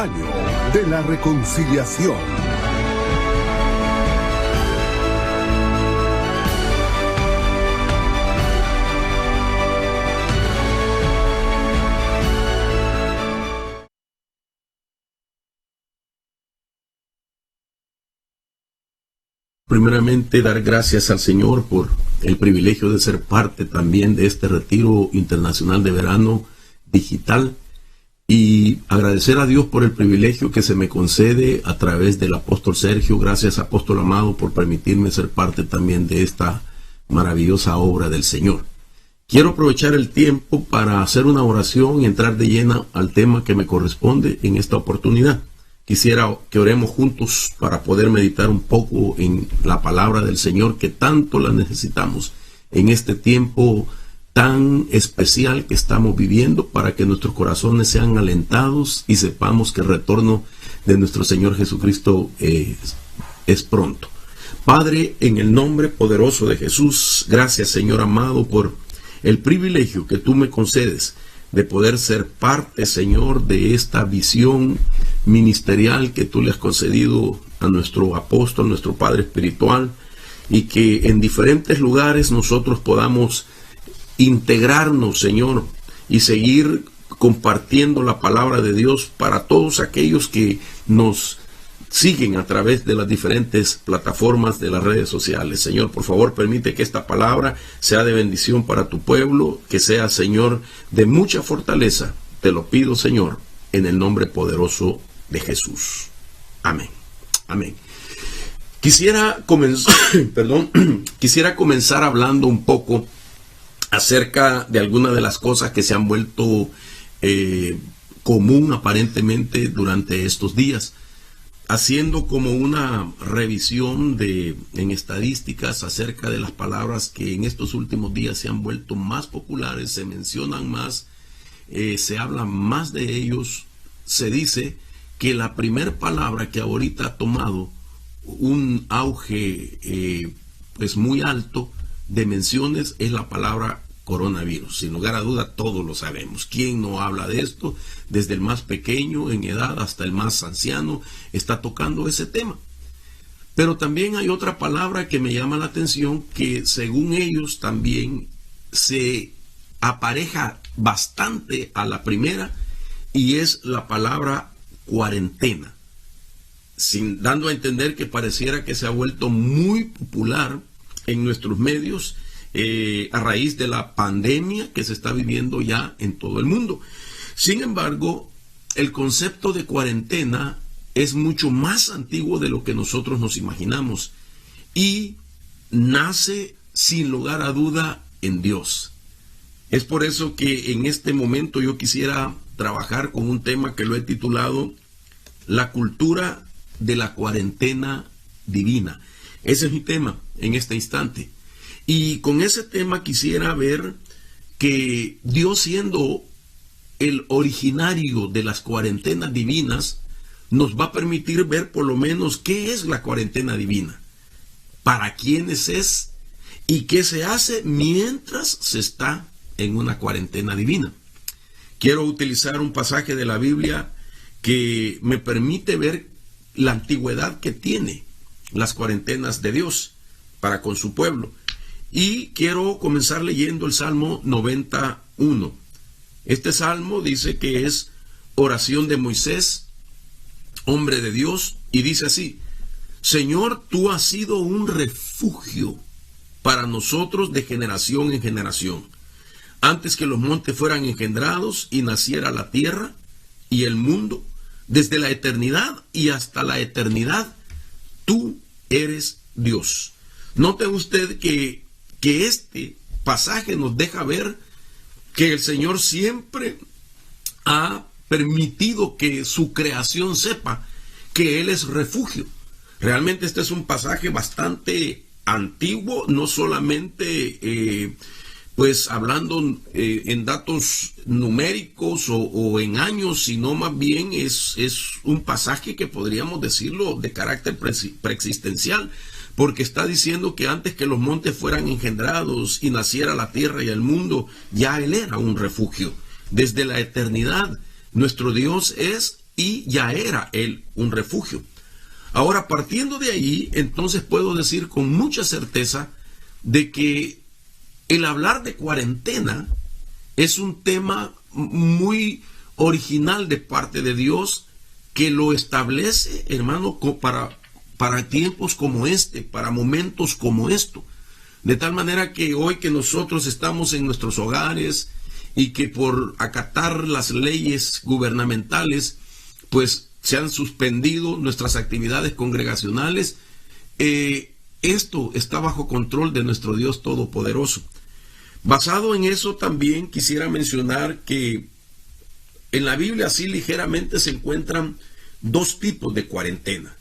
Año de la Reconciliación. Primeramente, dar gracias al Señor por el privilegio de ser parte también de este retiro internacional de verano digital y agradecer a Dios por el privilegio que se me concede a través del apóstol Sergio. Gracias, apóstol amado, por permitirme ser parte también de esta maravillosa obra del Señor. Quiero aprovechar el tiempo para hacer una oración y entrar de lleno al tema que me corresponde en esta oportunidad. Quisiera que oremos juntos para poder meditar un poco en la palabra del Señor, que tanto la necesitamos en este tiempo tan especial que estamos viviendo, para que nuestros corazones sean alentados y sepamos que el retorno de nuestro Señor Jesucristo es pronto. Padre, en el nombre poderoso de Jesús, gracias, Señor amado, por el privilegio que tú me concedes de poder ser parte, Señor, de esta visión ministerial que tú le has concedido a nuestro apóstol, nuestro Padre espiritual, y que en diferentes lugares nosotros podamos integrarnos, Señor, y seguir compartiendo la palabra de Dios para todos aquellos que nos siguen a través de las diferentes plataformas de las redes sociales. Señor, por favor, permite que esta palabra sea de bendición para tu pueblo, que sea, Señor, de mucha fortaleza. Te lo pido, Señor, en el nombre poderoso de Jesús. Amén. Amén. Quisiera comenzar hablando un poco acerca de algunas de las cosas que se han vuelto común aparentemente durante estos días, haciendo como una revisión en estadísticas acerca de las palabras que en estos últimos días se han vuelto más populares, se mencionan más, se habla más de ellos. Se dice que la primer palabra que ahorita ha tomado un auge pues muy alto de menciones es la palabra coronavirus. Sin lugar a duda, todos lo sabemos. ¿Quién no habla de esto? Desde el más pequeño en edad hasta el más anciano está tocando ese tema. Pero también hay otra palabra que me llama la atención, que según ellos también se apareja bastante a la primera, y es la palabra cuarentena, dando a entender que pareciera que se ha vuelto muy popular en nuestros medios a raíz de la pandemia que se está viviendo ya en todo el mundo. Sin embargo, el concepto de cuarentena es mucho más antiguo de lo que nosotros nos imaginamos y nace sin lugar a duda en Dios. Es por eso que en este momento yo quisiera trabajar con un tema que lo he titulado La cultura de la cuarentena divina. Ese es mi tema en este instante. Y con ese tema quisiera ver que Dios, siendo el originario de las cuarentenas divinas, nos va a permitir ver por lo menos qué es la cuarentena divina, para quiénes es y qué se hace mientras se está en una cuarentena divina. Quiero utilizar un pasaje de la Biblia que me permite ver la antigüedad que tiene las cuarentenas de Dios para con su pueblo. Y quiero comenzar leyendo el Salmo 91. Este salmo dice que es oración de Moisés, hombre de Dios, y dice así: Señor, tú has sido un refugio para nosotros de generación en generación. Antes que los montes fueran engendrados y naciera la tierra y el mundo, desde la eternidad y hasta la eternidad, tú eres Dios. Note usted que este pasaje nos deja ver que el Señor siempre ha permitido que su creación sepa que Él es refugio. Realmente este es un pasaje bastante antiguo, no solamente pues hablando en datos numéricos o en años, sino más bien es un pasaje que podríamos decirlo de carácter preexistencial, porque está diciendo que antes que los montes fueran engendrados y naciera la tierra y el mundo, ya Él era un refugio. Desde la eternidad, nuestro Dios es y ya era él un refugio. Ahora, partiendo de ahí, entonces puedo decir con mucha certeza de que el hablar de cuarentena es un tema muy original de parte de Dios, que lo establece, hermano, para tiempos como este, para momentos como esto. De tal manera que hoy que nosotros estamos en nuestros hogares y que por acatar las leyes gubernamentales, pues se han suspendido nuestras actividades congregacionales, esto está bajo control de nuestro Dios Todopoderoso. Basado en eso, también quisiera mencionar que en la Biblia así ligeramente se encuentran dos tipos de cuarentena.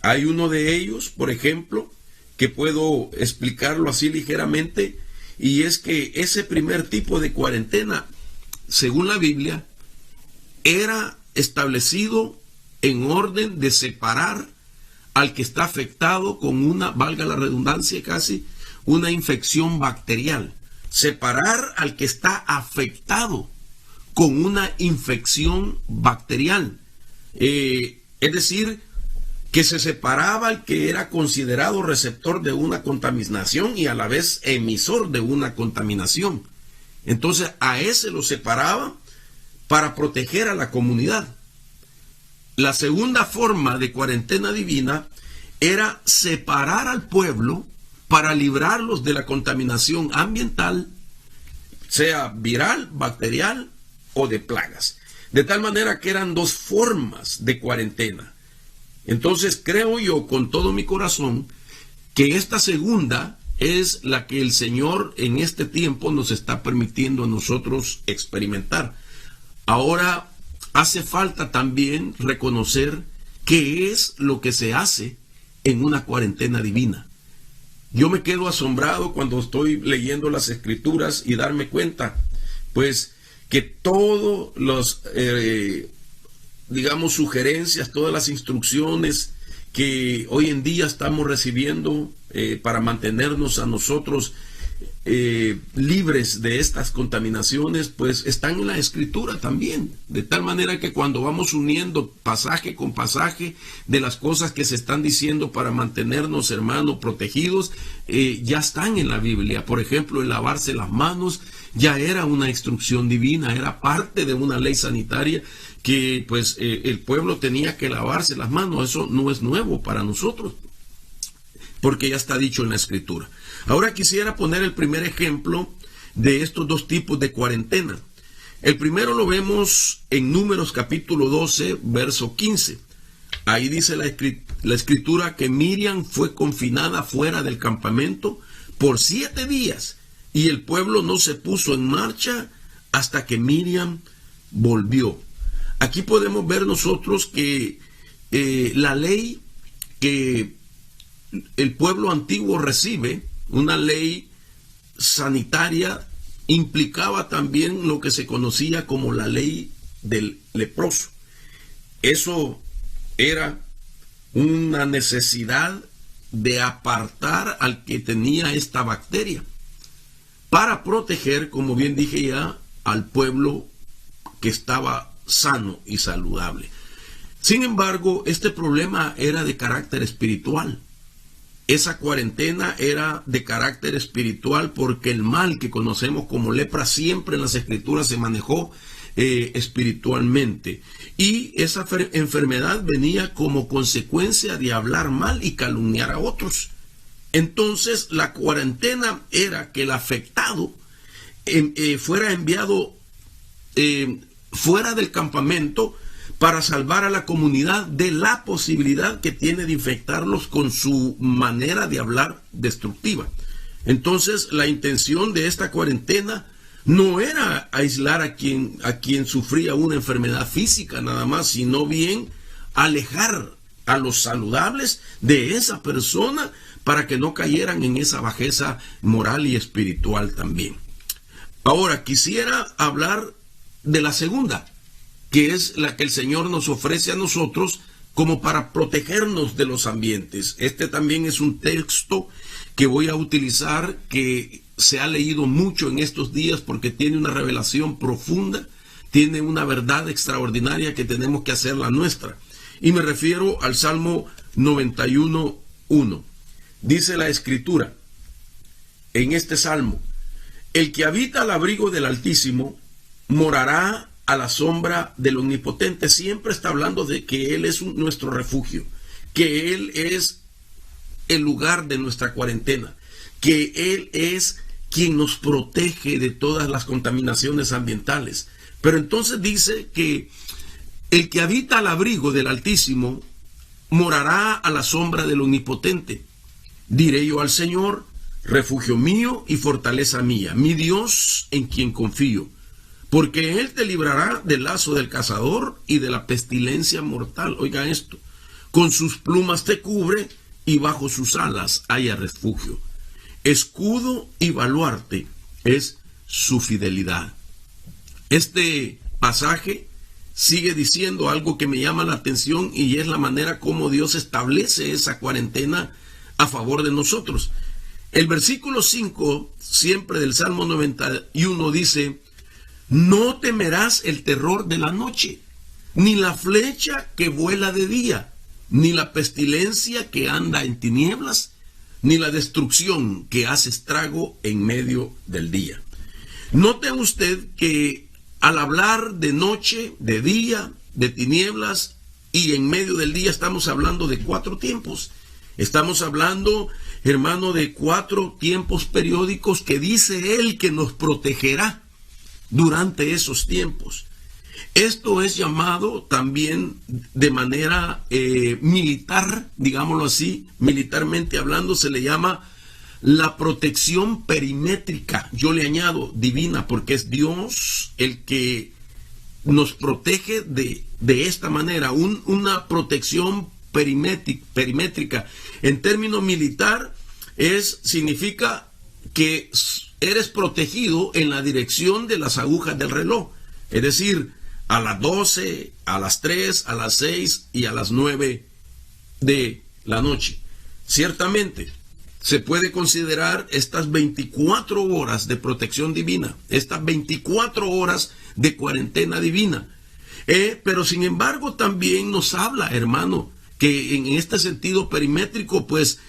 Hay uno de ellos, por ejemplo, que puedo explicarlo así ligeramente, y es que ese primer tipo de cuarentena, según la Biblia, era establecido en orden de separar al que está afectado con una, valga la redundancia casi, una infección bacterial. Separar al que está afectado con una infección bacterial. Es decir, que se separaba al que era considerado receptor de una contaminación y a la vez emisor de una contaminación. Entonces a ese lo separaba para proteger a la comunidad. La segunda forma de cuarentena divina era separar al pueblo para librarlos de la contaminación ambiental, sea viral, bacterial o de plagas. De tal manera que eran dos formas de cuarentena. Entonces creo yo con todo mi corazón que esta segunda es la que el Señor en este tiempo nos está permitiendo a nosotros experimentar. Ahora hace falta también reconocer qué es lo que se hace en una cuarentena divina. Yo me quedo asombrado cuando estoy leyendo las Escrituras y darme cuenta, pues, que todos los digamos, sugerencias, todas las instrucciones que hoy en día estamos recibiendo para mantenernos a nosotros libres de estas contaminaciones, pues están en la Escritura también. De tal manera que cuando vamos uniendo pasaje con pasaje de las cosas que se están diciendo para mantenernos, hermanos, protegidos, ya están en la Biblia. Por ejemplo, el lavarse las manos ya era una instrucción divina, era parte de una ley sanitaria que pues el pueblo tenía que lavarse las manos. Eso no es nuevo para nosotros, porque ya está dicho en la Escritura. Ahora quisiera poner el primer ejemplo de estos dos tipos de cuarentena. El primero lo vemos en Números capítulo 12, verso 15. Ahí dice la Escritura que Miriam fue confinada fuera del campamento por 7 días y el pueblo no se puso en marcha hasta que Miriam volvió. Aquí podemos ver nosotros que la ley que el pueblo antiguo recibe, una ley sanitaria, implicaba también lo que se conocía como la ley del leproso. Eso era una necesidad de apartar al que tenía esta bacteria para proteger, como bien dije ya, al pueblo que estaba sano y saludable. Sin embargo, este problema era de carácter espiritual. Esa cuarentena era de carácter espiritual porque el mal que conocemos como lepra siempre en las Escrituras se manejó espiritualmente. Y esa enfermedad venía como consecuencia de hablar mal y calumniar a otros. Entonces la cuarentena era que el afectado fuera enviado fuera del campamento para salvar a la comunidad de la posibilidad que tiene de infectarlos con su manera de hablar destructiva. Entonces, la intención de esta cuarentena no era aislar a quien sufría una enfermedad física nada más, sino bien alejar a los saludables de esa persona para que no cayeran en esa bajeza moral y espiritual también. Ahora, quisiera hablar de la segunda, que es la que el Señor nos ofrece a nosotros como para protegernos de los ambientes. Este también es un texto que voy a utilizar, que se ha leído mucho en estos días porque tiene una revelación profunda, tiene una verdad extraordinaria que tenemos que hacerla nuestra. Y me refiero al Salmo 91:1. Dice la Escritura en este Salmo: el que habita al abrigo del Altísimo morará a la sombra del Omnipotente. Siempre está hablando de que Él es nuestro refugio, que Él es el lugar de nuestra cuarentena, que Él es quien nos protege de todas las contaminaciones ambientales. Pero entonces dice que el que habita al abrigo del Altísimo morará a la sombra del Omnipotente. Diré yo al Señor: refugio mío y fortaleza mía, mi Dios en quien confío. Porque Él te librará del lazo del cazador y de la pestilencia mortal. Oiga esto: con sus plumas te cubre y bajo sus alas haya refugio. Escudo y baluarte es su fidelidad. Este pasaje sigue diciendo algo que me llama la atención, y es la manera como Dios establece esa cuarentena a favor de nosotros. El versículo 5, siempre del Salmo 91, dice: no temerás el terror de la noche, ni la flecha que vuela de día, ni la pestilencia que anda en tinieblas, ni la destrucción que hace estrago en medio del día. Note usted que al hablar de noche, de día, de tinieblas y en medio del día, estamos hablando de 4 tiempos. Estamos hablando, hermano, de 4 tiempos periódicos que dice Él que nos protegerá durante esos tiempos. Esto es llamado también de manera militar, digámoslo así, militarmente hablando, se le llama la protección perimétrica. Yo le añado divina, porque es Dios el que nos protege de esta manera, una protección perimétrica. En término militar, significa que eres protegido en la dirección de las agujas del reloj. Es decir, a las 12, a las 3, a las 6 y a las 9 de la noche. Ciertamente, se puede considerar estas 24 horas de protección divina, estas 24 horas de cuarentena divina. Pero sin embargo, también nos habla, hermano, que en este sentido perimétrico, pues,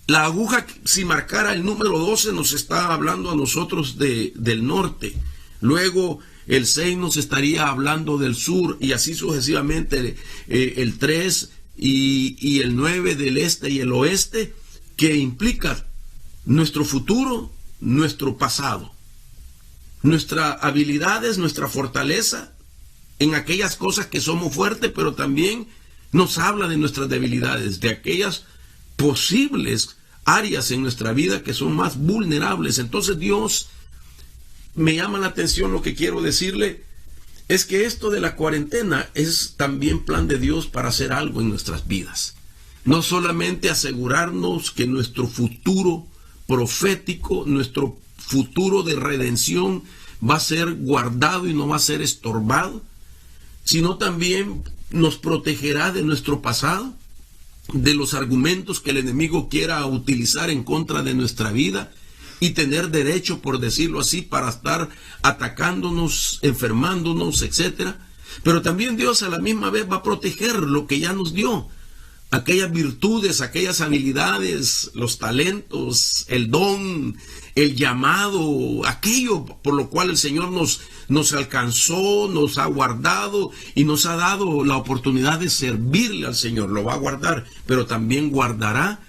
la aguja, si marcara el número 12, nos está hablando a nosotros del norte. Luego, el 6 nos estaría hablando del sur, y así sucesivamente, el 3 y el 9 del este y el oeste, que implica nuestro futuro, nuestro pasado, nuestras habilidades, nuestra fortaleza en aquellas cosas que somos fuertes, pero también nos habla de nuestras debilidades, de aquellas posibles áreas en nuestra vida que son más vulnerables. Entonces Dios, me llama la atención, lo que quiero decirle es que esto de la cuarentena es también plan de Dios para hacer algo en nuestras vidas. No solamente asegurarnos que nuestro futuro profético, nuestro futuro de redención va a ser guardado y no va a ser estorbado, sino también nos protegerá de nuestro pasado, de los argumentos que el enemigo quiera utilizar en contra de nuestra vida y tener derecho, por decirlo así, para estar atacándonos, enfermándonos, etcétera. Pero también Dios a la misma vez va a proteger lo que ya nos dio, aquellas virtudes, aquellas habilidades, los talentos, el don, el llamado, aquello por lo cual el Señor nos alcanzó, nos ha guardado y nos ha dado la oportunidad de servirle al Señor. Lo va a guardar, pero también guardará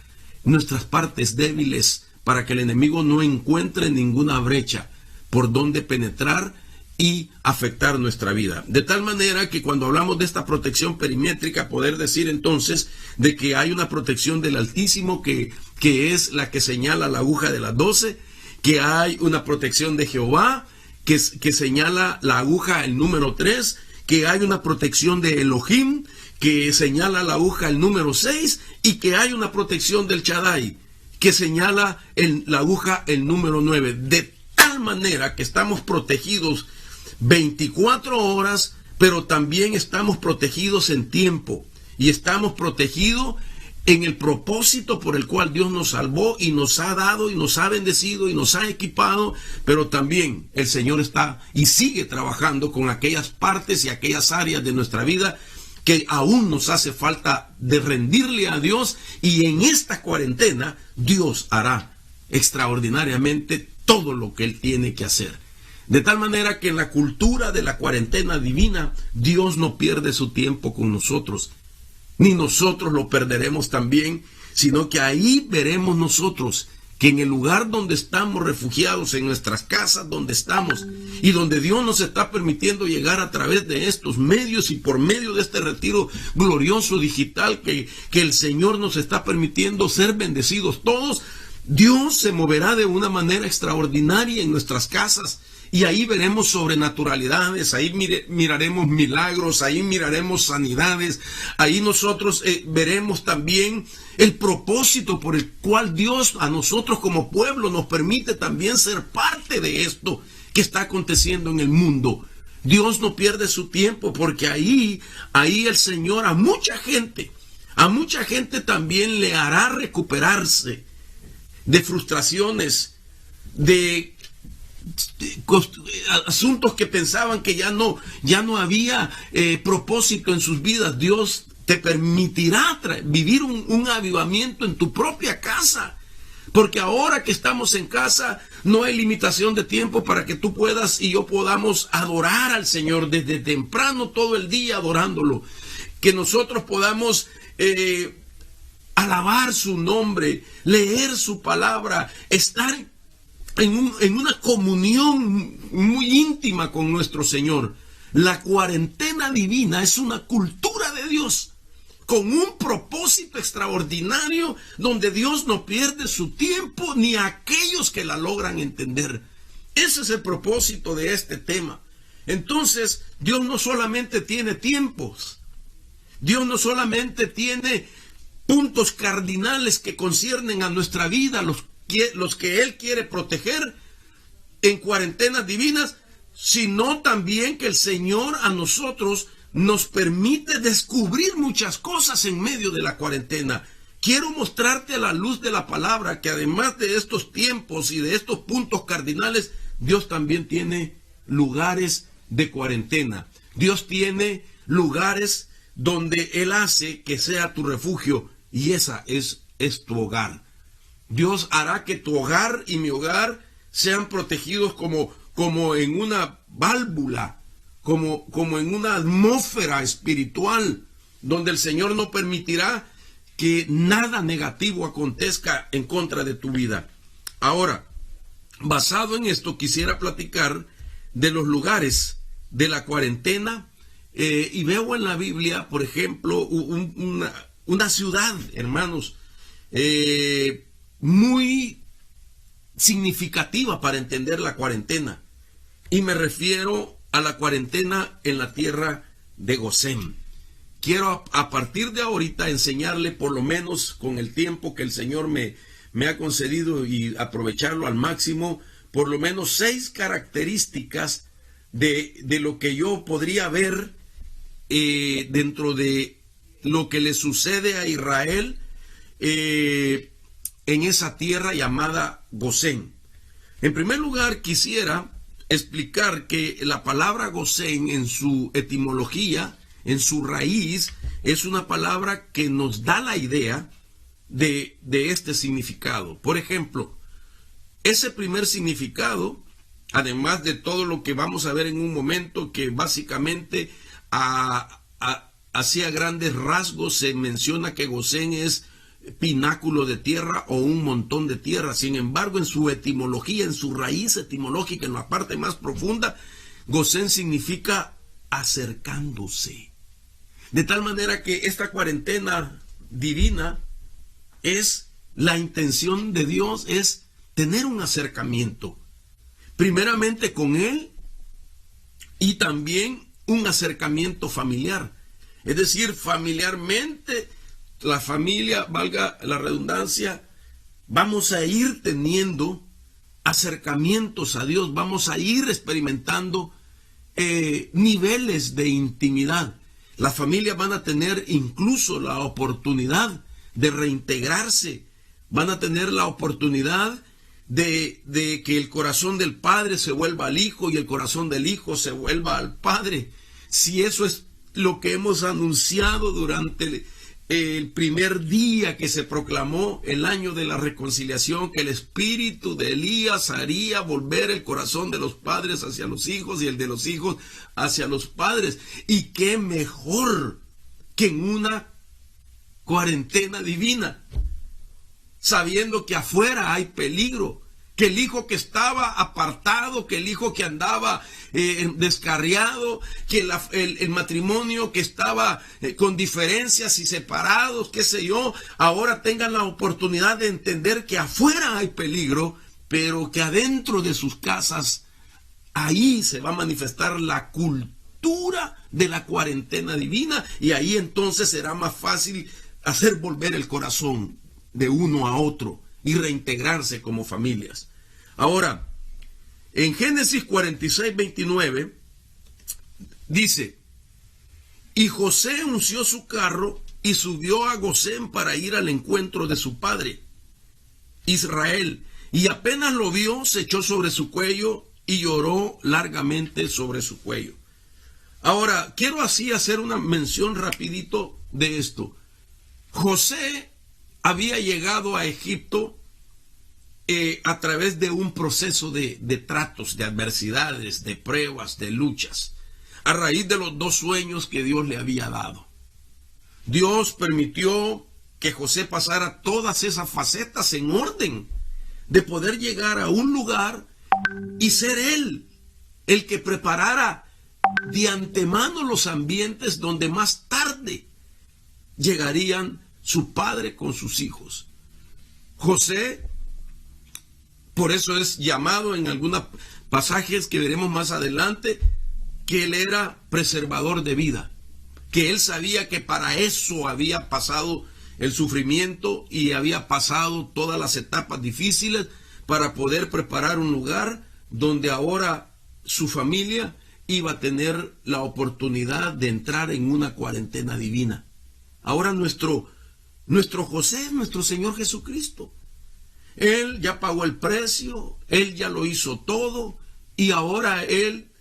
nuestras partes débiles para que el enemigo no encuentre ninguna brecha por donde penetrar y afectar nuestra vida. De tal manera que cuando hablamos de esta protección perimétrica, poder decir entonces de que hay una protección del Altísimo que es la que señala la aguja de las 12, que hay una protección de Jehová que señala la aguja el número 3, que hay una protección de Elohim que señala la aguja el número 6, y que hay una protección del Shaddai que señala la aguja el número 9. De tal manera que estamos protegidos 24 horas, pero también estamos protegidos en tiempo, y estamos protegidos en el propósito por el cual Dios nos salvó y nos ha dado y nos ha bendecido y nos ha equipado, pero también el Señor está y sigue trabajando con aquellas partes y aquellas áreas de nuestra vida que aún nos hace falta de rendirle a Dios, y en esta cuarentena Dios hará extraordinariamente todo lo que Él tiene que hacer. De tal manera que en la cultura de la cuarentena divina, Dios no pierde su tiempo con nosotros, ni nosotros lo perderemos también, sino que ahí veremos nosotros que en el lugar donde estamos refugiados, en nuestras casas donde estamos, y donde Dios nos está permitiendo llegar a través de estos medios y por medio de este retiro glorioso digital que el Señor nos está permitiendo ser bendecidos todos, Dios se moverá de una manera extraordinaria en nuestras casas. Y ahí veremos sobrenaturalidades, ahí miraremos milagros, ahí miraremos sanidades, ahí nosotros veremos también el propósito por el cual Dios a nosotros como pueblo nos permite también ser parte de esto que está aconteciendo en el mundo. Dios no pierde su tiempo, porque ahí el Señor a mucha gente también le hará recuperarse de frustraciones, de asuntos que pensaban que ya no había propósito en sus vidas. Dios te permitirá vivir un avivamiento en tu propia casa, porque ahora que estamos en casa no hay limitación de tiempo para que tú puedas y yo podamos adorar al Señor desde temprano todo el día adorándolo, que nosotros podamos alabar su nombre, leer su palabra, estar en una comunión muy íntima con nuestro Señor. La cuarentena divina es una cultura de Dios con un propósito extraordinario, donde Dios no pierde su tiempo ni a aquellos que la logran entender. Ese es el propósito de este tema. Entonces, Dios no solamente tiene tiempos, Dios no solamente tiene puntos cardinales que conciernen a nuestra vida, los que Él quiere proteger en cuarentenas divinas, sino también que el Señor a nosotros nos permite descubrir muchas cosas en medio de la cuarentena. Quiero mostrarte a la luz de la palabra que además de estos tiempos y de estos puntos cardinales, Dios también tiene lugares de cuarentena. Dios tiene lugares donde Él hace que sea tu refugio, y esa es tu hogar. Dios hará que tu hogar y mi hogar sean protegidos como en una válvula, como en una atmósfera espiritual, donde el Señor no permitirá que nada negativo acontezca en contra de tu vida. Ahora, basado en esto, quisiera platicar de los lugares de la cuarentena, y veo en la Biblia, por ejemplo, una ciudad, hermanos, muy significativa para entender la cuarentena, y me refiero a la cuarentena en la tierra de Gosén. Quiero a partir de ahorita enseñarle, por lo menos con el tiempo que el Señor me ha concedido, y aprovecharlo al máximo, por lo menos 6 características de lo que yo podría ver dentro de lo que le sucede a Israel en esa tierra llamada Gosén. En primer lugar, quisiera explicar que la palabra Gosén, en su etimología, en su raíz, es una palabra que nos da la idea de este significado. Por ejemplo, ese primer significado, además de todo lo que vamos a ver en un momento, que básicamente así a grandes rasgos se menciona que Gosén es pináculo de tierra o un montón de tierra. Sin embargo, en su etimología, en su raíz etimológica, en la parte más profunda, Gosén significa acercándose. De tal manera que esta cuarentena divina es la intención de Dios, es tener un acercamiento, primeramente con Él, y también un acercamiento familiar. Es decir, familiarmente, la familia, valga la redundancia, vamos a ir teniendo acercamientos a Dios, vamos a ir experimentando niveles de intimidad. Las familias van a tener incluso la oportunidad de reintegrarse, van a tener la oportunidad de que el corazón del padre se vuelva al hijo y el corazón del hijo se vuelva al padre. Si eso es lo que hemos anunciado durante el primer día que se proclamó el año de la reconciliación, que el espíritu de Elías haría volver el corazón de los padres hacia los hijos y el de los hijos hacia los padres. Y qué mejor que en una cuarentena divina, sabiendo que afuera hay peligro, que el hijo que estaba apartado, que el hijo que andaba descarriado, que el matrimonio que estaba con diferencias y separados, qué sé yo, ahora tengan la oportunidad de entender que afuera hay peligro, pero que adentro de sus casas, ahí se va a manifestar la cultura de la cuarentena divina, y ahí entonces será más fácil hacer volver el corazón de uno a otro y reintegrarse como familias. Ahora, en Génesis 46, 29, dice: y José unció su carro y subió a Gosén para ir al encuentro de su padre Israel, y apenas lo vio, se echó sobre su cuello y lloró largamente sobre su cuello. Ahora, quiero así hacer una mención rapidito de esto. José había llegado a Egipto a través de un proceso de tratos, de adversidades, de pruebas, de luchas, a raíz de los 2 sueños que Dios le había dado. Dios permitió que José pasara todas esas facetas en orden, de poder llegar a un lugar y ser él el que preparara de antemano los ambientes donde más tarde llegarían su padre con sus hijos. José, por eso es llamado en algunos pasajes que veremos más adelante, que él era preservador de vida, que él sabía que para eso había pasado el sufrimiento y había pasado todas las etapas difíciles para poder preparar un lugar donde ahora su familia iba a tener la oportunidad de entrar en una cuarentena divina. Ahora nuestro José es nuestro Señor Jesucristo. Él ya pagó el precio, Él ya lo hizo todo, y ahora Él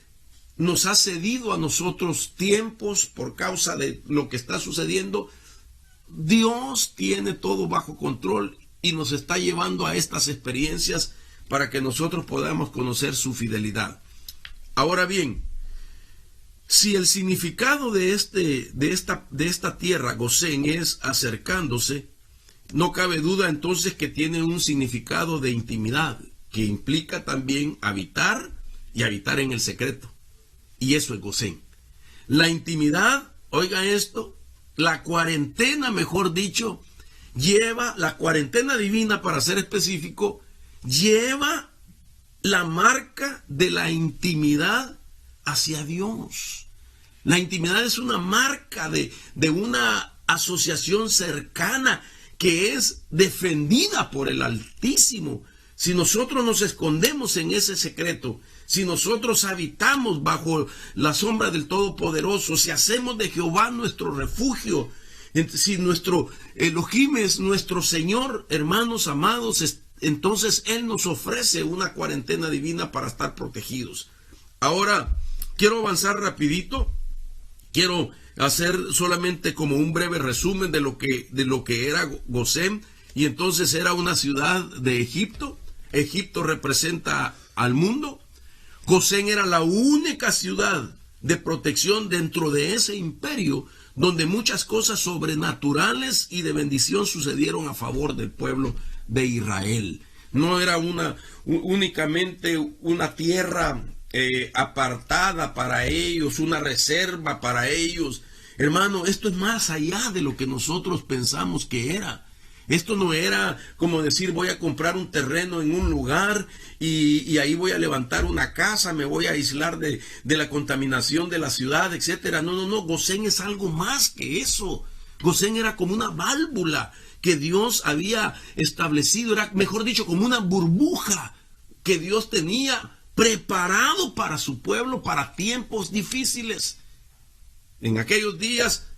nos ha cedido a nosotros tiempos por causa de lo que está sucediendo. Dios tiene todo bajo control y nos está llevando a estas experiencias para que nosotros podamos conocer su fidelidad. Ahora bien, si el significado de esta tierra, Gosén, es acercándose, no cabe duda entonces que tiene un significado de intimidad, que implica también habitar y habitar en el secreto. Y eso es Gosén. La intimidad, oiga esto, la cuarentena, mejor dicho, la cuarentena divina, para ser específico, lleva la marca de la intimidad hacia Dios. La intimidad es una marca de una asociación cercana que es defendida por el Altísimo. Si nosotros nos escondemos en ese secreto, si nosotros habitamos bajo la sombra del Todopoderoso, si hacemos de Jehová nuestro refugio, si nuestro Elohim es nuestro Señor, hermanos amados, entonces Él nos ofrece una cuarentena divina para estar protegidos. Ahora, quiero avanzar rapidito. Quiero hacer solamente como un breve resumen de lo que era Gosén. Y entonces era una ciudad de Egipto. Egipto representa al mundo. Gosén era la única ciudad de protección dentro de ese imperio, donde muchas cosas sobrenaturales y de bendición sucedieron a favor del pueblo de Israel. No era únicamente una tierra apartada para ellos, una reserva para ellos. Hermano, esto es más allá de lo que nosotros pensamos que era. Esto no era como decir, voy a comprar un terreno en un lugar y ahí voy a levantar una casa, me voy a aislar de la contaminación de la ciudad, etcétera. No. Gosén es algo más que eso. Gosén era como una válvula que Dios había establecido, era, mejor dicho, como una burbuja que Dios tenía preparado para su pueblo para tiempos difíciles. En aquellos días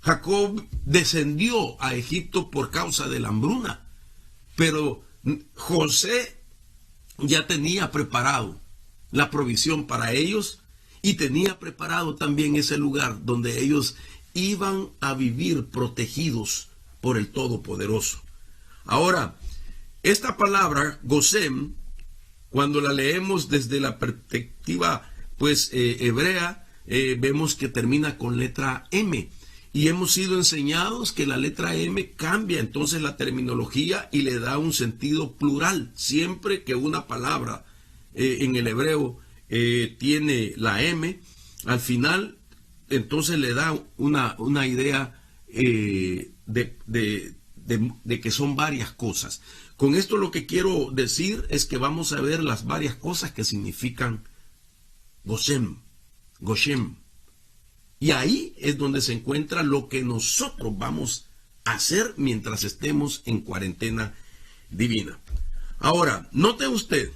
Jacob descendió a Egipto por causa de la hambruna, pero José ya tenía preparado la provisión para ellos y tenía preparado también ese lugar donde ellos iban a vivir protegidos por el Todopoderoso. Ahora, esta palabra, Gosén, cuando la leemos desde la perspectiva hebrea, vemos que termina con letra M. Y hemos sido enseñados que la letra M cambia entonces la terminología y le da un sentido plural. Siempre que una palabra en el hebreo tiene la M, al final entonces le da una idea de que son varias cosas. Con esto lo que quiero decir es que vamos a ver las varias cosas que significan Gosén. Y ahí es donde se encuentra lo que nosotros vamos a hacer mientras estemos en cuarentena divina. Ahora, note usted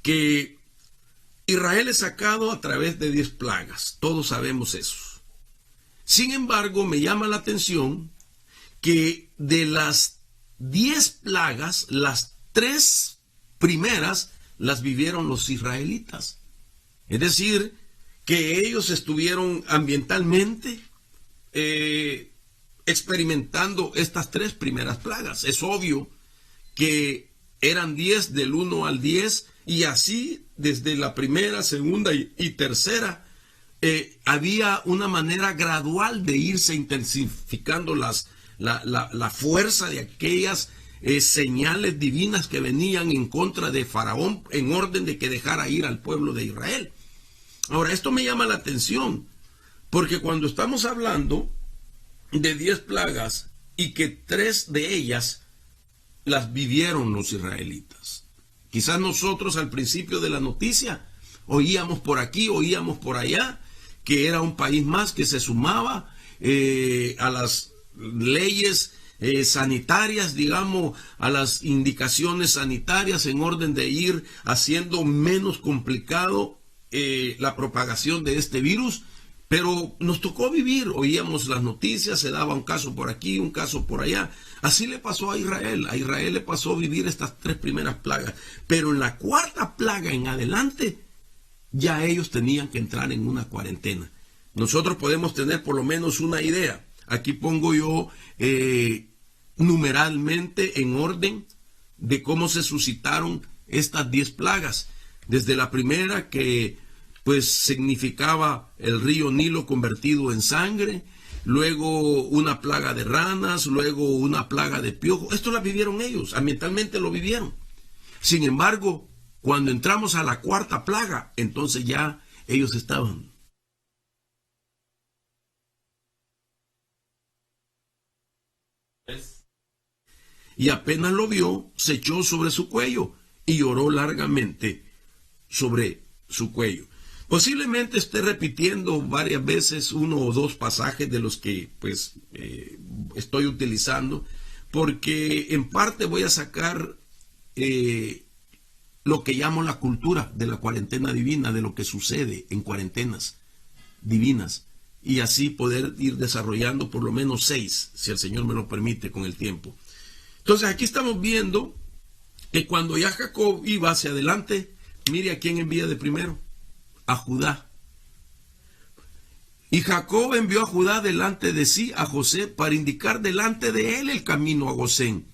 que Israel es sacado a través de 10 plagas. Todos sabemos eso. Sin embargo, me llama la atención que de las 10 plagas, las 3 primeras las vivieron los israelitas. Es decir, que ellos estuvieron ambientalmente experimentando estas 3 primeras plagas. Es obvio que eran 10 del 1 al 10 y así desde la primera, segunda y tercera había una manera gradual de irse intensificando la fuerza de aquellas señales divinas que venían en contra de Faraón en orden de que dejara ir al pueblo de Israel. Ahora, esto me llama la atención, porque cuando estamos hablando de 10 plagas y que 3 de ellas las vivieron los israelitas. Quizás nosotros al principio de la noticia oíamos por aquí, oíamos por allá, que era un país más que se sumaba a las leyes sanitarias, digamos, a las indicaciones sanitarias en orden de ir haciendo menos complicado la propagación de este virus, pero nos tocó vivir, oíamos las noticias, se daba un caso por aquí, un caso por allá. Así le pasó a Israel le pasó vivir estas 3 primeras plagas, pero en la 4ª plaga en adelante, ya ellos tenían que entrar en una cuarentena. Nosotros podemos tener por lo menos una idea. Aquí pongo yo numeralmente en orden de cómo se suscitaron estas 10 plagas. Desde la primera, que pues significaba el río Nilo convertido en sangre, luego una plaga de ranas, luego una plaga de piojos. Esto la vivieron ellos, ambientalmente lo vivieron. Sin embargo, cuando entramos a la 4ª plaga, entonces ya ellos estaban. Y apenas lo vio, se echó sobre su cuello y lloró largamente sobre su cuello. Posiblemente esté repitiendo varias veces 1 o 2 pasajes de los que estoy utilizando, porque en parte voy a sacar lo que llamo la cultura de la cuarentena divina, de lo que sucede en cuarentenas divinas, y así poder ir desarrollando por lo menos 6, si el Señor me lo permite, con el tiempo. Entonces aquí estamos viendo que cuando ya Jacob iba hacia adelante, mire a quién envía de primero, a Judá. Y Jacob envió a Judá delante de sí a José para indicar delante de él el camino a Gosén.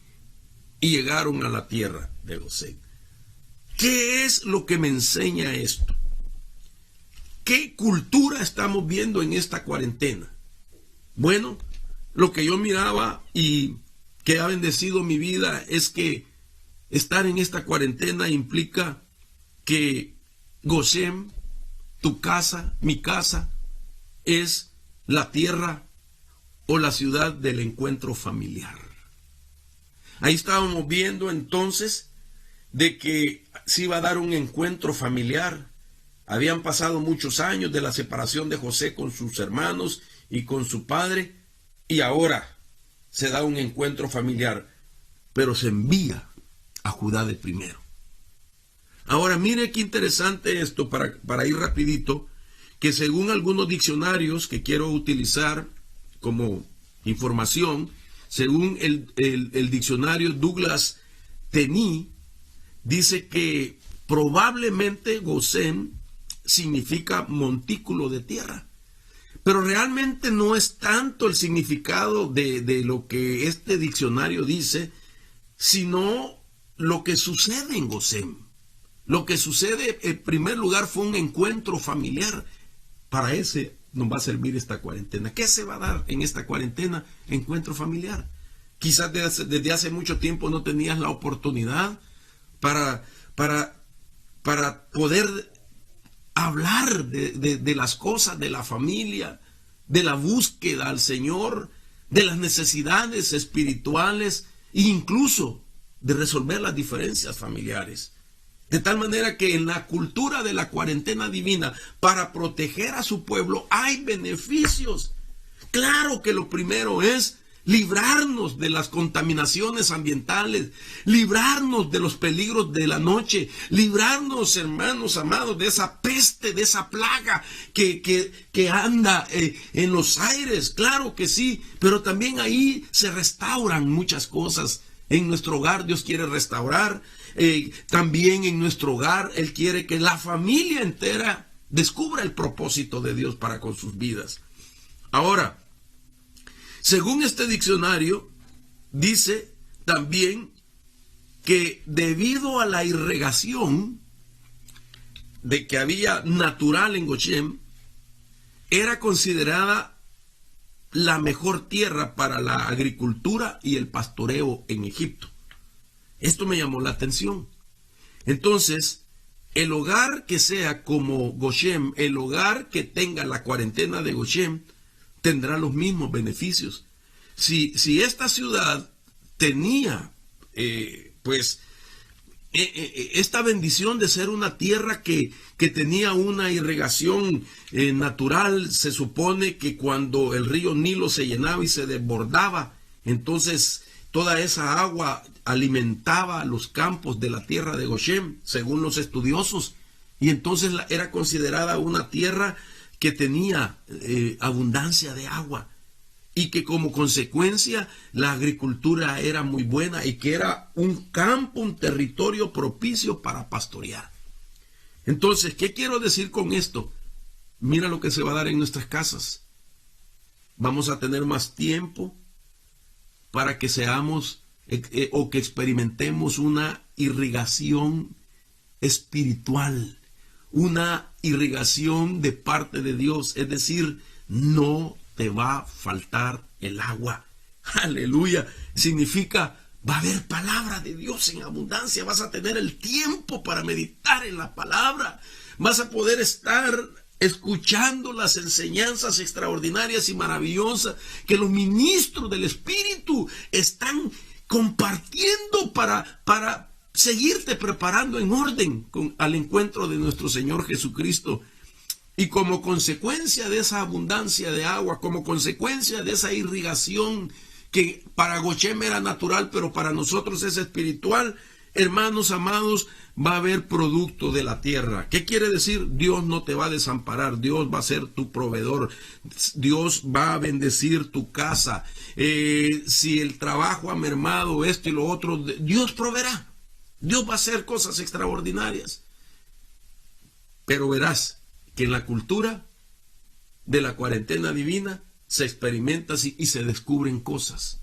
Y llegaron a la tierra de Gosén. ¿Qué es lo que me enseña esto? ¿Qué cultura estamos viendo en esta cuarentena? Bueno, lo que yo miraba y que ha bendecido mi vida es que estar en esta cuarentena implica que Gosén, tu casa, mi casa, es la tierra o la ciudad del encuentro familiar. Ahí estábamos viendo entonces de que se iba a dar un encuentro familiar. Habían pasado muchos años de la separación de José con sus hermanos y con su padre, y ahora se da un encuentro familiar, pero se envía a Judá de primero. Ahora mire qué interesante esto, para ir rapidito, que según algunos diccionarios que quiero utilizar como información, según el diccionario Douglas Teny, dice que probablemente Gosén significa montículo de tierra. Pero realmente no es tanto el significado de lo que este diccionario dice, sino lo que sucede en Gosén. Lo que sucede, en primer lugar, fue un encuentro familiar. Para ese nos va a servir esta cuarentena. ¿Qué se va a dar en esta cuarentena? Encuentro familiar. Quizás desde hace mucho tiempo no tenías la oportunidad para poder hablar de las cosas de la familia, de la búsqueda al Señor, de las necesidades espirituales e incluso de resolver las diferencias familiares. De tal manera que en la cultura de la cuarentena divina, para proteger a su pueblo, hay beneficios. Claro que lo primero es librarnos de las contaminaciones ambientales, librarnos de los peligros de la noche, librarnos, hermanos amados, de esa peste, de esa plaga que anda en los aires. Claro que sí, pero también ahí se restauran muchas cosas. En nuestro hogar Dios quiere restaurar, también en nuestro hogar Él quiere que la familia entera descubra el propósito de Dios para con sus vidas. Ahora, según este diccionario, dice también que debido a la irrigación de que había natural en Gosén, era considerada la mejor tierra para la agricultura y el pastoreo en Egipto. Esto me llamó la atención. Entonces, el hogar que sea como Gosén, el hogar que tenga la cuarentena de Gosén, tendrá los mismos beneficios. Si esta ciudad tenía esta bendición de ser una tierra que tenía una irrigación natural, se supone que cuando el río Nilo se llenaba y se desbordaba, entonces toda esa agua alimentaba los campos de la tierra de Gosén, según los estudiosos, y entonces era considerada una tierra que tenía abundancia de agua y que como consecuencia la agricultura era muy buena y que era un campo, un territorio propicio para pastorear. Entonces, ¿qué quiero decir con esto? Mira lo que se va a dar en nuestras casas. Vamos a tener más tiempo para que seamos o que experimentemos una irrigación espiritual, una irrigación de parte de Dios, es decir, no te va a faltar el agua. Aleluya. Significa, va a haber palabra de Dios en abundancia, vas a tener el tiempo para meditar en la palabra, vas a poder estar escuchando las enseñanzas extraordinarias y maravillosas que los ministros del Espíritu están compartiendo para seguirte preparando en orden al encuentro de nuestro Señor Jesucristo. Y como consecuencia de esa abundancia de agua, como consecuencia de esa irrigación que para Gosén era natural, pero para nosotros es espiritual, hermanos amados, va a haber producto de la tierra. ¿Qué quiere decir? Dios no te va a desamparar, Dios va a ser tu proveedor, Dios va a bendecir tu casa. Si el trabajo ha mermado, esto y lo otro, Dios proveerá. Dios va a hacer cosas extraordinarias. Pero verás que en la cultura de la cuarentena divina se experimenta y se descubren cosas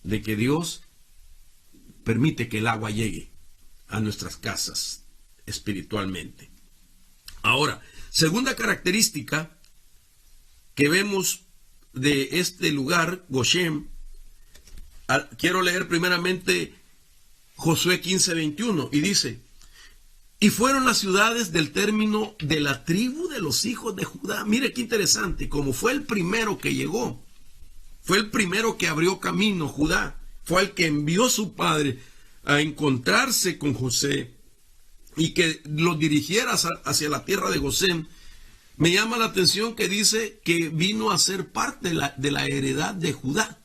de que Dios permite que el agua llegue a nuestras casas espiritualmente. Ahora, segunda característica que vemos de este lugar, Gosén, quiero leer primeramente Josué 15:21 y dice: y fueron las ciudades del término de la tribu de los hijos de Judá. Mire qué interesante, como fue el primero que llegó, fue el primero que abrió camino, Judá, fue el que envió a su padre a encontrarse con José y que lo dirigiera hacia la tierra de Gosén. Me llama la atención que dice que vino a ser parte de la heredad de Judá.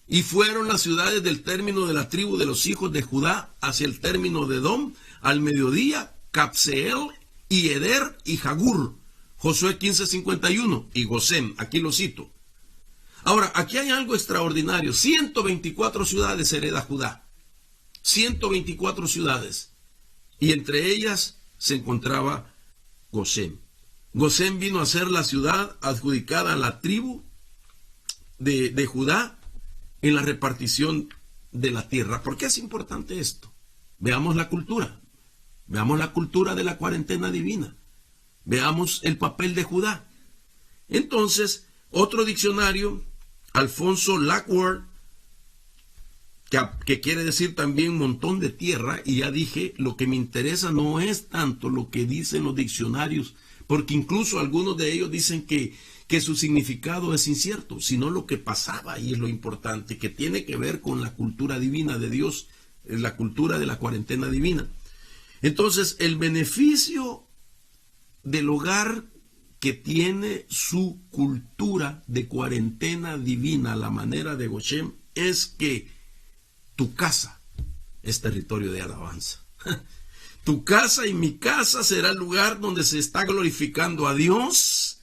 Y fueron las ciudades del término de la tribu de los hijos de Judá hacia el término de Edom, al mediodía, Cabseel y Eder y Jagur. Josué 15:51 y Gosén, aquí lo cito. Ahora, aquí hay algo extraordinario. 124 ciudades hereda Judá. 124 ciudades. Y entre ellas se encontraba Gosén. Gosén vino a ser la ciudad adjudicada a la tribu de Judá en la repartición de la tierra. ¿Por qué es importante esto? Veamos la cultura. Veamos la cultura de la cuarentena divina. Veamos el papel de Judá. Entonces, otro diccionario, Alfonso Lackworth, que quiere decir también montón de tierra, y ya dije, lo que me interesa no es tanto lo que dicen los diccionarios, porque incluso algunos de ellos dicen que su significado es incierto, sino lo que pasaba, y es lo importante, que tiene que ver con la cultura divina de Dios, la cultura de la cuarentena divina. Entonces, el beneficio del hogar que tiene su cultura de cuarentena divina a la manera de Gosén es que tu casa es territorio de alabanza. Tu casa y mi casa será el lugar donde se está glorificando a Dios,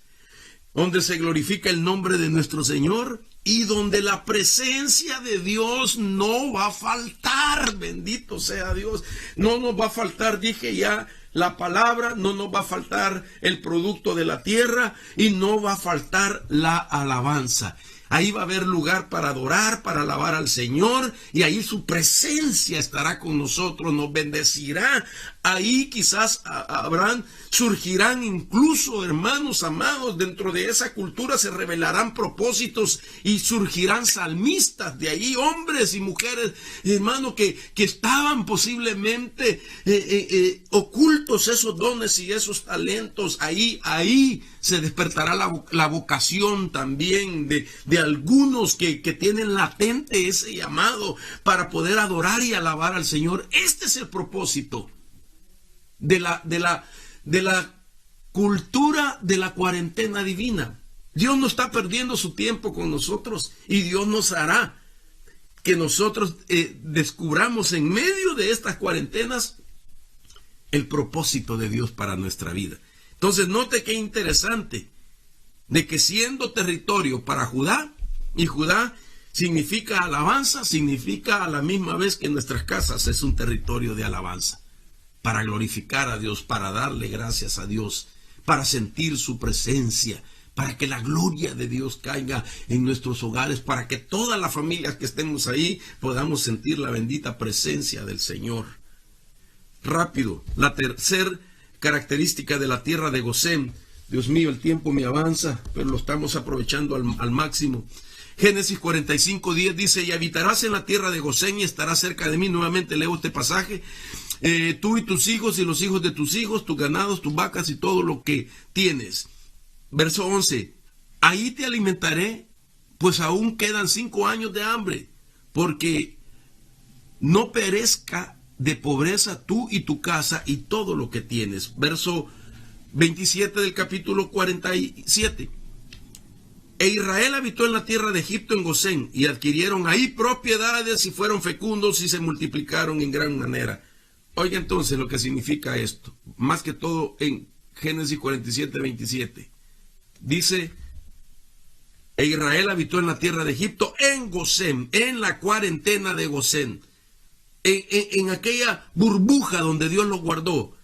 donde se glorifica el nombre de nuestro Señor y donde la presencia de Dios no va a faltar. Bendito sea Dios. No nos va a faltar, dije ya, la palabra, no nos va a faltar el producto de la tierra y no va a faltar la alabanza. Ahí va a haber lugar para adorar, para alabar al Señor, y ahí su presencia estará con nosotros, nos bendecirá. Ahí quizás surgirán incluso, hermanos amados, dentro de esa cultura se revelarán propósitos y surgirán salmistas de ahí, hombres y mujeres, hermanos, que estaban posiblemente ocultos esos dones y esos talentos. Ahí se despertará la vocación también de algunos que tienen latente ese llamado para poder adorar y alabar al Señor. Este es el propósito de la cultura de la cuarentena divina. Dios no está perdiendo su tiempo con nosotros y Dios nos hará que nosotros descubramos en medio de estas cuarentenas el propósito de Dios para nuestra vida. Entonces, note qué interesante, de que siendo territorio para Judá, y Judá significa alabanza, significa a la misma vez que nuestras casas es un territorio de alabanza, para glorificar a Dios, para darle gracias a Dios, para sentir su presencia, para que la gloria de Dios caiga en nuestros hogares, para que todas las familias que estemos ahí podamos sentir la bendita presencia del Señor. Rápido, la tercera característica de la tierra de Gosén. Dios mío, el tiempo me avanza, pero lo estamos aprovechando al máximo. Génesis 45:10 dice: y habitarás en la tierra de Gosén y estarás cerca de mí. Nuevamente leo este pasaje. Tú y tus hijos y los hijos de tus hijos, tus ganados, tus vacas y todo lo que tienes. Verso 11. Ahí te alimentaré, pues aún quedan 5 años de hambre, porque no perezca de pobreza tú y tu casa y todo lo que tienes. Verso 27 del capítulo 47. E Israel habitó en la tierra de Egipto en Gosén, y adquirieron ahí propiedades y fueron fecundos y se multiplicaron en gran manera. Oiga entonces lo que significa esto, más que todo en Génesis 47:27. Dice: e Israel habitó en la tierra de Egipto en Gosén, en la cuarentena de Gosén, en aquella burbuja donde Dios los guardó.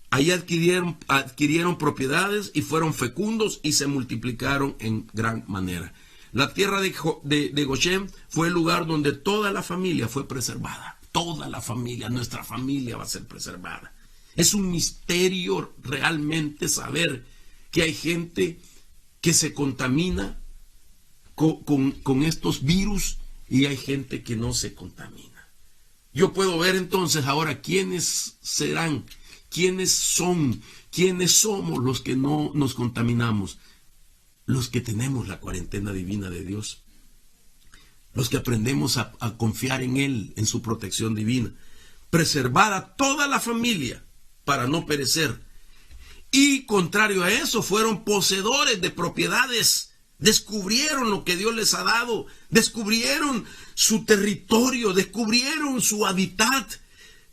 Ahí adquirieron propiedades y fueron fecundos y se multiplicaron en gran manera. La tierra de Gosén fue el lugar donde toda la familia fue preservada. Toda la familia, nuestra familia va a ser preservada. Es un misterio realmente saber que hay gente que se contamina con estos virus y hay gente que no se contamina. Yo puedo ver entonces ahora quiénes serán, quiénes son, quiénes somos los que no nos contaminamos. Los que tenemos la cuarentena divina de Dios. Los que aprendemos a confiar en Él, en su protección divina. Preservada toda la familia para no perecer. Y contrario a eso, fueron poseedores de propiedades. Descubrieron lo que Dios les ha dado. Descubrieron su territorio. Descubrieron su hábitat.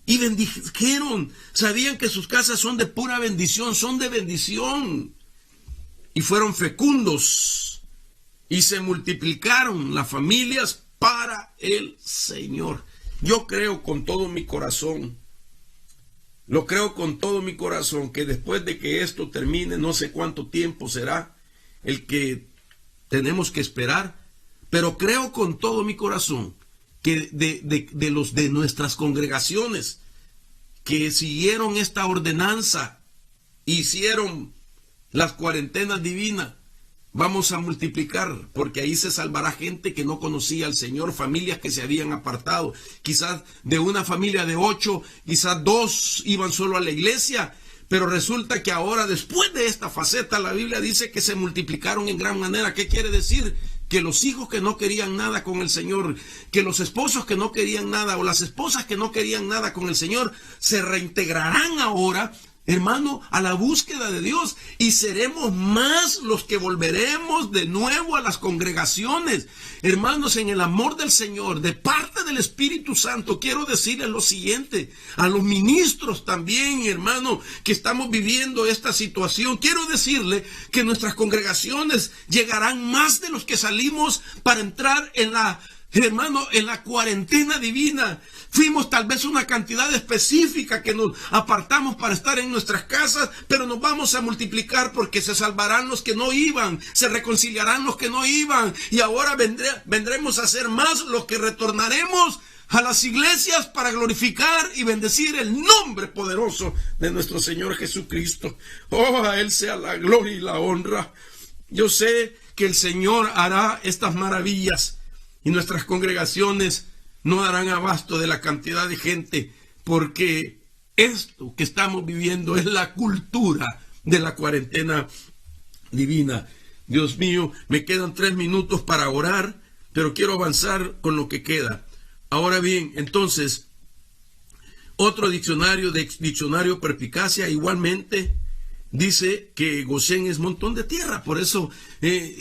Y bendijeron. Sabían que sus casas son de pura bendición. Son de bendición. Y fueron fecundos. y se multiplicaron las familias para el Señor. Yo creo con todo mi corazón, lo creo con todo mi corazón, que después de que esto termine, no sé cuánto tiempo será el que tenemos que esperar, pero creo con todo mi corazón que de nuestras congregaciones que siguieron esta ordenanza, hicieron las cuarentenas divinas, vamos a multiplicar, porque ahí se salvará gente que no conocía al Señor, familias que se habían apartado. Quizás de una familia de 8, quizás 2 iban solo a la iglesia, pero resulta que ahora, después de esta faceta, la Biblia dice que se multiplicaron en gran manera. ¿Qué quiere decir? Que los hijos que no querían nada con el Señor, que los esposos que no querían nada, o las esposas que no querían nada con el Señor, se reintegrarán ahora, hermano, a la búsqueda de Dios, y seremos más los que volveremos de nuevo a las congregaciones. Hermanos, en el amor del Señor, de parte del Espíritu Santo, quiero decirles lo siguiente, a los ministros también, hermano, que estamos viviendo esta situación, quiero decirle que nuestras congregaciones llegarán más de los que salimos para entrar en la cuarentena divina. Fuimos tal vez una cantidad específica que nos apartamos para estar en nuestras casas, pero nos vamos a multiplicar, porque se salvarán los que no iban, se reconciliarán los que no iban, y ahora vendremos a ser más los que retornaremos a las iglesias para glorificar y bendecir el nombre poderoso de nuestro Señor Jesucristo. Oh, a Él sea la gloria y la honra. Yo sé que el Señor hará estas maravillas, y nuestras congregaciones no darán abasto de la cantidad de gente, porque esto que estamos viviendo es la cultura de la cuarentena divina. Dios mío, me quedan 3 minutos para orar, pero quiero avanzar con lo que queda. Ahora bien, entonces, otro diccionario Perspicacia, igualmente dice que Gosén es montón de tierra. Por eso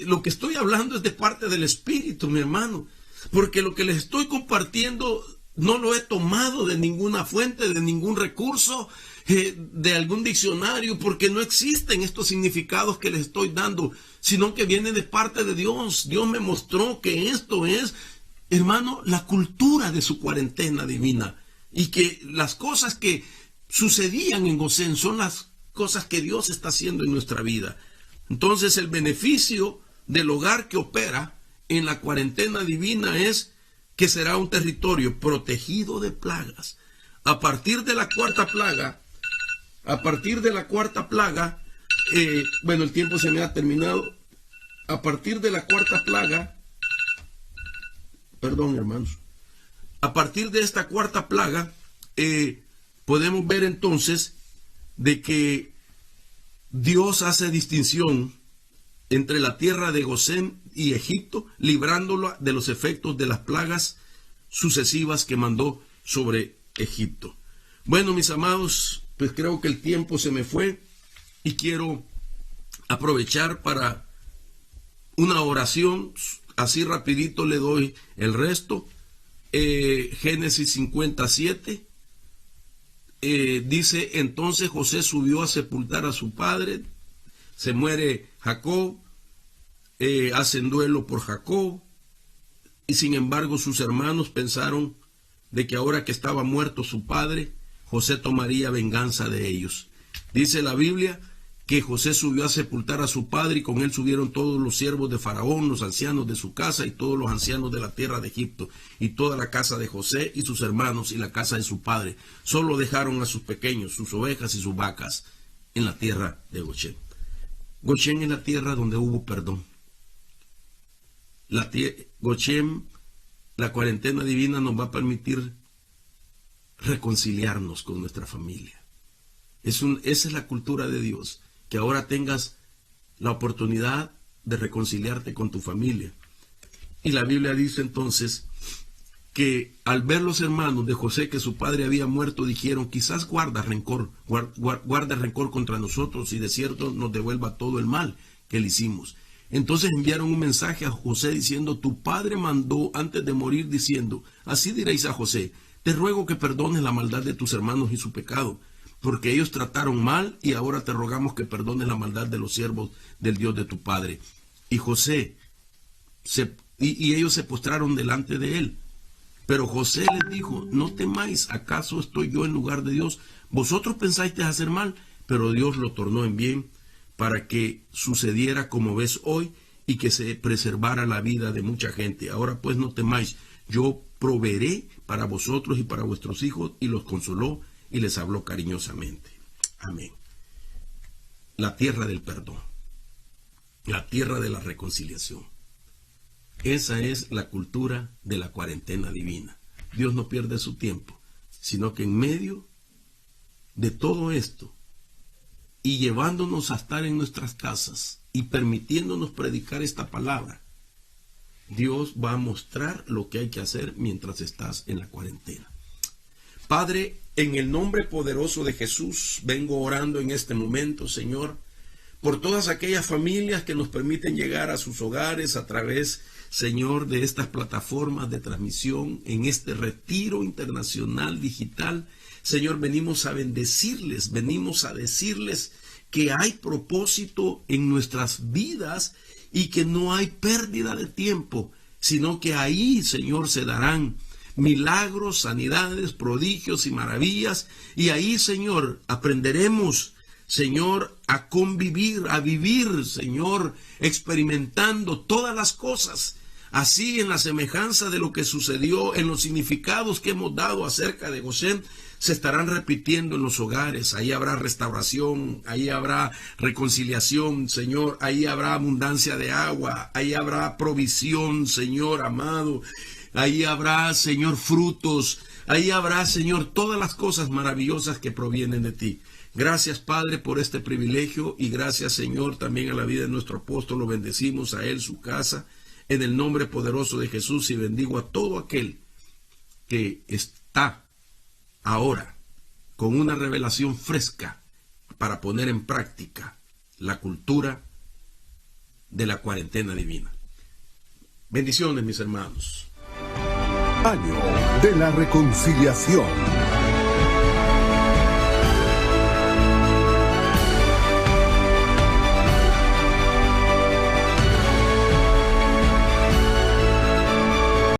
lo que estoy hablando es de parte del Espíritu, mi hermano, porque lo que les estoy compartiendo no lo he tomado de ninguna fuente, de ningún recurso, de algún diccionario, porque no existen estos significados que les estoy dando, sino que viene de parte de Dios. Dios me mostró que esto es, hermano, la cultura de su cuarentena divina, y que las cosas que sucedían en Gosén son las cosas que Dios está haciendo en nuestra vida. Entonces, el beneficio del hogar que opera en la cuarentena divina es que será un territorio protegido de plagas. A partir de la cuarta plaga, bueno, el tiempo se me ha terminado. A partir de la cuarta plaga, perdón, hermanos, a partir de esta cuarta plaga, podemos ver entonces de que Dios hace distinción entre la tierra de Gosén y Egipto, librándola de los efectos de las plagas sucesivas que mandó sobre Egipto. Bueno, mis amados, pues creo que el tiempo se me fue y quiero aprovechar para una oración. Así rapidito le doy el resto. Génesis 57 dice: entonces José subió a sepultar a su padre, se muere Jacob, hacen duelo por Jacob, y sin embargo sus hermanos pensaron de que ahora que estaba muerto su padre, José tomaría venganza de ellos. Dice la Biblia que José subió a sepultar a su padre, y con él subieron todos los siervos de Faraón, los ancianos de su casa, y todos los ancianos de la tierra de Egipto, y toda la casa de José, y sus hermanos, y la casa de su padre. Solo dejaron a sus pequeños, sus ovejas y sus vacas, en la tierra de Gosén. Gosén es la tierra donde hubo perdón. Gosén, la cuarentena divina nos va a permitir reconciliarnos con nuestra familia. Esa es la cultura de Dios, que ahora tengas la oportunidad de reconciliarte con tu familia. Y la Biblia dice entonces que al ver los hermanos de José que su padre había muerto, dijeron: quizás guarda rencor contra nosotros, y de cierto nos devuelva todo el mal que le hicimos. Entonces enviaron un mensaje a José diciendo: tu padre mandó antes de morir diciendo, así diréis a José: te ruego que perdones la maldad de tus hermanos y su pecado, porque ellos trataron mal, y ahora te rogamos que perdones la maldad de los siervos del Dios de tu padre. Y José y ellos se postraron delante de él. Pero José les dijo, no temáis, ¿acaso estoy yo en lugar de Dios? Vosotros pensáis hacer mal, pero Dios lo tornó en bien para que sucediera como ves hoy y que se preservara la vida de mucha gente. Ahora pues no temáis, yo proveeré para vosotros y para vuestros hijos. Y los consoló y les habló cariñosamente. Amén. La tierra del perdón, la tierra de la reconciliación. Esa es la cultura de la cuarentena divina. Dios no pierde su tiempo, sino que en medio de todo esto y llevándonos a estar en nuestras casas y permitiéndonos predicar esta palabra, Dios va a mostrar lo que hay que hacer mientras estás en la cuarentena. Padre, en el nombre poderoso de Jesús, vengo orando en este momento, Señor, por todas aquellas familias que nos permiten llegar a sus hogares a través, Señor, de estas plataformas de transmisión, en este retiro internacional digital. Señor, venimos a bendecirles, venimos a decirles que hay propósito en nuestras vidas y que no hay pérdida de tiempo, sino que ahí, Señor, se darán milagros, sanidades, prodigios y maravillas. Y ahí, Señor, aprenderemos, Señor, a convivir, a vivir, Señor, experimentando todas las cosas, así en la semejanza de lo que sucedió, en los significados que hemos dado acerca de Gosén, se estarán repitiendo en los hogares. Ahí habrá restauración, ahí habrá reconciliación, Señor, ahí habrá abundancia de agua, ahí habrá provisión, Señor amado, ahí habrá, Señor, frutos, ahí habrá, Señor, todas las cosas maravillosas que provienen de ti. Gracias, Padre, por este privilegio, y gracias, Señor, también a la vida de nuestro apóstol. Lo bendecimos a él, su casa, en el nombre poderoso de Jesús, y bendigo a todo aquel que está ahora con una revelación fresca para poner en práctica la cultura de la cuarentena divina. Bendiciones, mis hermanos. Año de la Reconciliación.